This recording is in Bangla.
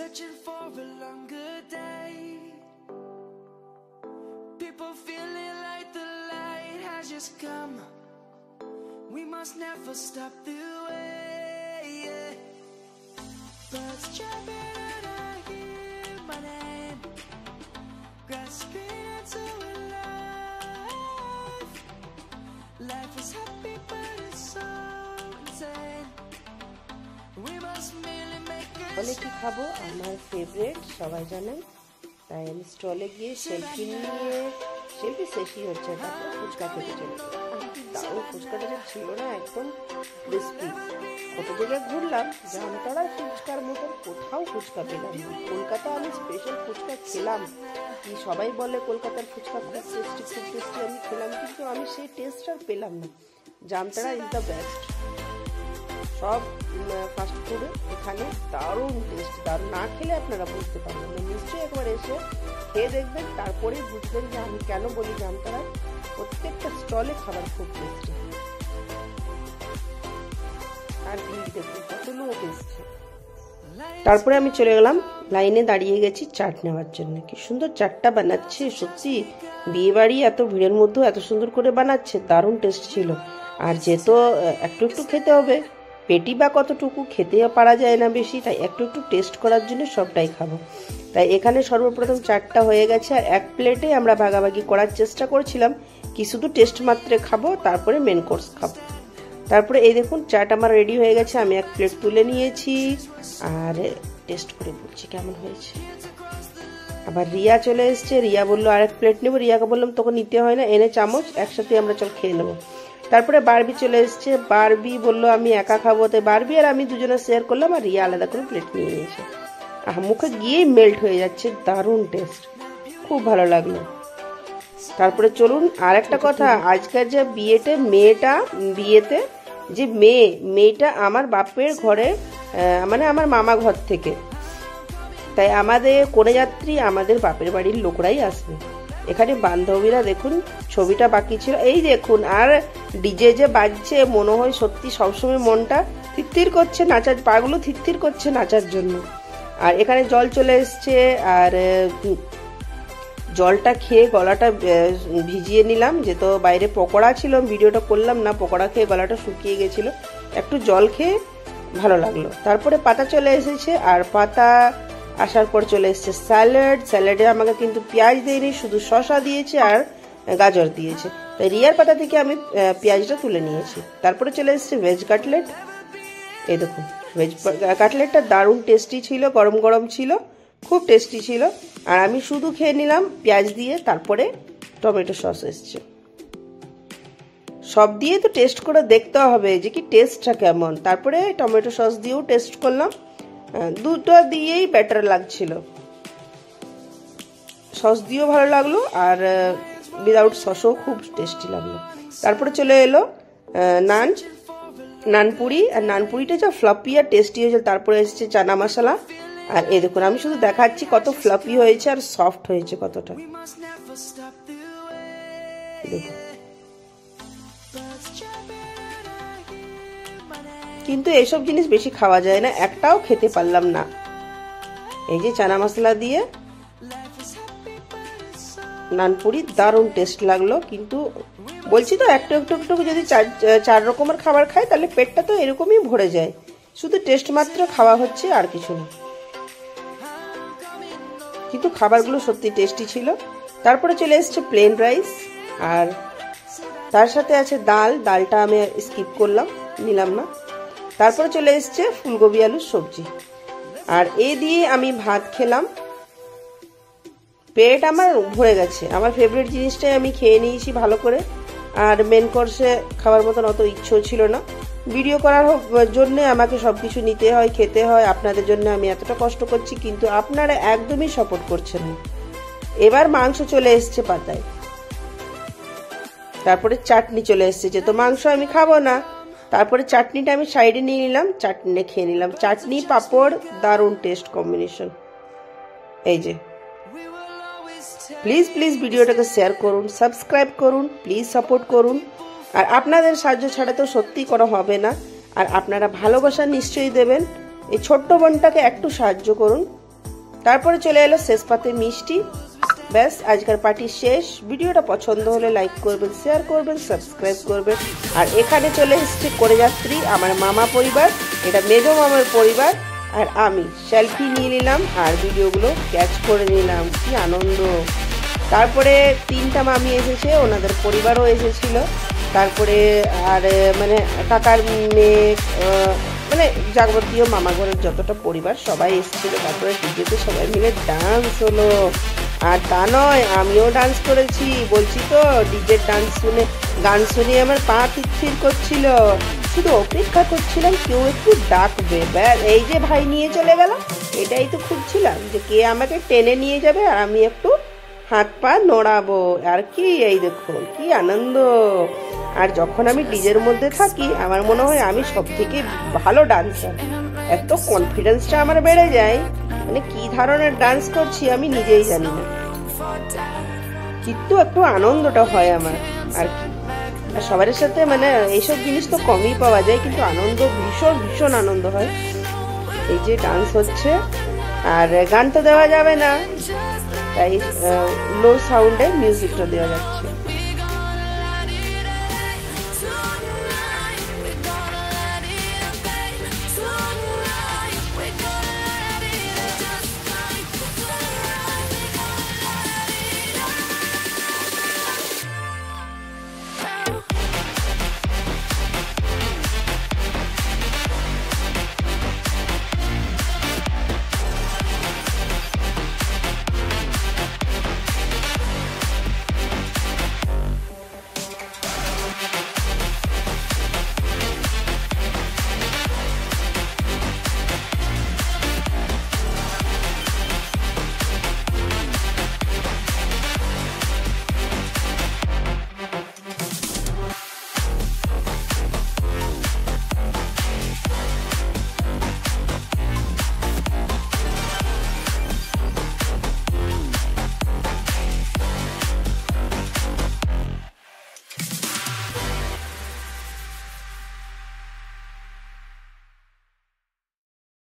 searching for a longer day. People feeling like the light has just come. We must never stop the way, yeah. Birds chirping and I hear my name, grasping into a life. Life is happy but it's so insane. We must merely make it. বলে কি খাবো আমার ফেভারিট সবাই জানেন, তাই আমি স্টলে গিয়ে সেলফি শেষই হচ্ছে, তারপর ফুচকা খেতে চলে তাও ফুচকাটা যে ছিল না একদম ক্রিস্পি। কত জায়গায় ঘুরলাম, জামতাড়া ফুচকার মতন কোথাও ফুচকা পেলাম না। কলকাতা আমি স্পেশাল ফুচকা খেলাম, কি সবাই বলে কলকাতার ফুচকা খুব টেস্টি আমি খেলাম, কিন্তু আমি সেই টেস্ট আর পেলাম না। Jamtara is the best. সব ফাস্ট ফুড এখানে দারুণ টেস্ট, দারুণ না খেলে আপনারা বুঝতে পারবেন না। নিশ্চয়ই একবার এসে খেয়ে দেখবেন, তারপরেই বুঝবেন যে আমি কেন বলি জামতাড়ার প্রত্যেকটা স্টলে খাবার খুব টেস্টি। আর ভিড় দেখুন কত লোক এসছে। তারপরে আমি চলে গেলাম, লাইনে দাঁড়িয়ে গেছি চাট নেওয়ার জন্য। কি সুন্দর চাটটা বানাচ্ছে, সত্যি বিয়ে বাড়ি এত ভিড়ের মধ্যেও এত সুন্দর করে বানাচ্ছে, দারুণ টেস্ট ছিল। আর যেহেতু একটু একটু খেতে হবে, পেটি বা কতটুকু খেতে পারা যায় না বেশি, তাই একটু একটু টেস্ট করার জন্য সবটাই খাবো। তাই এখানে সর্বপ্রথম চাটটা হয়ে গেছে, আর এক প্লেটে আমরা ভাগাভাগি করার চেষ্টা করছিলাম কি শুধু টেস্ট মাত্রে খাবো, তারপরে মেন কোর্স খাবো। তারপরে এই দেখুন চাট আমার রেডি হয়ে গেছে, আমি এক প্লেট তুলে নিয়েছি আর টেস্ট করে বলছি কেমন হয়েছে। আবার রিয়া চলে এসছে, রিয়া বললো আর এক প্লেট নেবো। রিয়াকে বললাম তোকে নিতে হয় না, এনে চামচ একসাথে আমরা চল খেয়ে নেবো। তারপরে বারবি চলে এসছে, বারবি বললো আমি একা খাবো, তাই বারবি আর আমি দুজনে শেয়ার করলাম, আর রিয়া আলাদা করে প্লেট নিয়ে নিয়েছে। মুখে গিয়েই মেল্ট হয়ে যাচ্ছে, দারুণ টেস্ট, খুব ভালো লাগলো। তারপরে চলুন আর একটা কথা, আজকের যে বিয়েতে যে মেয়েটা আমার বাপের ঘরে, মানে আমার মামা ঘর থেকে, তাই আমাদের কোনে যাত্রী আমাদের বাপের বাড়ির লোকরাই আসবে। এখানে বান্ধবীরা দেখুন ছবিটা বাকি ছিল, এই দেখুন, আর ডিজে যে বাজছে মনে হয় সত্যি সবসময় মনটা থিরথির করছে, নাচার পাগুলো থিরথির করছে নাচার জন্য। আর এখানে জল চলে এসছে, আর জলটা খেয়ে গলাটা ভিজিয়ে নিলাম, যেহেতু বাইরে পকোড়া ছিল, ভিডিওটা করলাম না, পকোড়া খেয়ে গলাটা শুকিয়ে গেছিল, একটু জল খেয়ে ভালো লাগলো। তারপরে পাতা চলে এসেছে, আর পাতা আসার পর চলে এসছে স্যালাডে আমাকে কিন্তু পেঁয়াজ দেয়নি, শুধু শসা দিয়েছে আর গাজর দিয়েছে, তাই রিয়ার পাতা থেকে আমি পেঁয়াজটা তুলে নিয়েছি। তারপরে চলে এসছে ভেজ কাটলেট, এই দেখুন ভেজ কাটলেটটা দারুণ টেস্টি ছিল, গরম গরম ছিল, খুব টেস্টি ছিল। আর আমি শুধু খেয়ে নিলাম পেঁয়াজ দিয়ে, তারপরে টমেটো সস এসছে। সব দিয়ে তো টেস্ট করে দেখতে হবে যে কি টেস্টটা কেমন, তারপরে টমেটো সস দিয়েও টেস্ট করলাম, দুটো দিয়েই বেটার লাগছিল। সস দিয়েও ভালো লাগলো, আর উইদাউট সসও খুব টেস্টি লাগলো। তারপরে চলে এলো নানপুরি, আর নানপুরিটা যা ফ্লাফি আর টেস্টি হয়েছে। তারপরে এসেছে চানা মশলা, আর এই দেখুন আমি শুধু দেখাচ্ছি কত ফ্লাফি হয়েছে আর সফট হয়েছে কতটা, দেখুন। কিন্তু এইসব জিনিস বেশি খাওয়া যায় না, একটাও খেতে পারলাম না। এই যে চানা মশলা দিয়ে নানপুরি দারুণ টেস্ট লাগলো, কিন্তু বলছি তো একটু যদি চার রকমের খাবার খাই তাহলে পেটটা তো এরকমই ভরে যায়, শুধু টেস্ট মাত্র খাওয়া হচ্ছে আর কিছু না, কিন্তু খাবারগুলো সত্যি টেস্টি ছিল। তারপরে চলে এসছে প্লেন রাইস, আর তার সাথে আছে ডালটা আমি স্কিপ করলাম, নিলাম না। তারপরে চলে এসছে ফুলকপি আলুর সবজি, আর এই দিয়ে আমি ভাত খেলাম, পেট আমার ভরে গেছে। আমার ফেভারিট জিনিসটাই আমি খেয়ে নিয়েছি ভালো করে, আর মেন কোর্সে খাবার মতন অত ইচ্ছেও ছিল না। ভিডিও করার জন্যে আমাকে সবকিছু নিতে হয়, খেতে হয়, আপনাদের জন্য আমি এতটা কষ্ট করছি, কিন্তু আপনারা একদমই সাপোর্ট করছেন না। এবার মাংস চলে এসছে পাতায়, তারপরে চাটনি চলে এসছে, যেহেতু মাংস আমি খাবো না, তারপরে চাটনিটা আমি সাইডে নিয়ে নিলাম, চাটনি খেয়ে নিলাম। চাটনি পাঁপড় দারুণ টেস্ট কম্বিনেশন। এই যে প্লিজ ভিডিওটাকে শেয়ার করুন, সাবস্ক্রাইব করুন, প্লিজ সাপোর্ট করুন। আর আপনাদের সাহায্য ছাড়া তো সত্যি করা হবে না, আর আপনারা ভালোবাসা নিশ্চয়ই দেবেন। এই ছোট্ট বোনটাকে একটু সাহায্য করুন, তারপরে চলে এলো শেষ পাতে মিষ্টি। ব্যাস, আজকের পার্টি শেষ। ভিডিওটা পছন্দ হলে লাইক করবেন, শেয়ার করবেন, সাবস্ক্রাইব করবেন। আর এখানে চলে এসেছে কড়েযাত্রী, আমার মামা পরিবার, এটা মেজো মামার পরিবার, আর আমি সেলফি নিয়ে নিলাম আর ভিডিওগুলো ক্যাচ করে নিলাম। কি আনন্দ। তারপরে 3টা মামি এসেছে, ওনাদের পরিবারও এসেছিল। তারপরে আর মানে কাকার মেয়ে, মানে যাবতীয় মামা ঘরের যতটা পরিবার সবাই এসেছিল। তারপরে ডিজেতে সবাই মিলে ডান্স হলো। আর তা নয়, আমিও ডান্স করেছি। বলছি তো, ডিজের ডান্স শুনে, গান শুনে আমার পা থির করছিল। শুধু অপেক্ষা করছিলাম কেউ একটু ডাকবে। ব্যাস, এই যে ভাই নিয়ে চলে গেল, এটাই তো খুঁজছিলাম যে কে আমাকে টেনে নিয়ে যাবে আর আমি একটু হাত পা নড়াবো। আর কি, এই দেখো কি আনন্দ। আর যখন আমি ডিজের মধ্যে থাকি আমার মনে হয় আমি সব থেকে ভালো ডান্সার। এত কনফিডেন্সটা আমার বেড়ে যায়, মানে কি ধরনের ডান্স করছি আমি নিজেই জানি না, কিন্তু একটু আনন্দটা হয় আমার। আর কি, আর সবার সাথে মানে এইসব জিনিস তো কমই পাওয়া যায়, কিন্তু আনন্দ ভীষণ ভীষণ আনন্দ হয়। এই যে ডান্স হচ্ছে, আর গান তো দেওয়া যাবে না, তাই লো সাউন্ডে মিউজিকটা দেওয়া যাচ্ছে।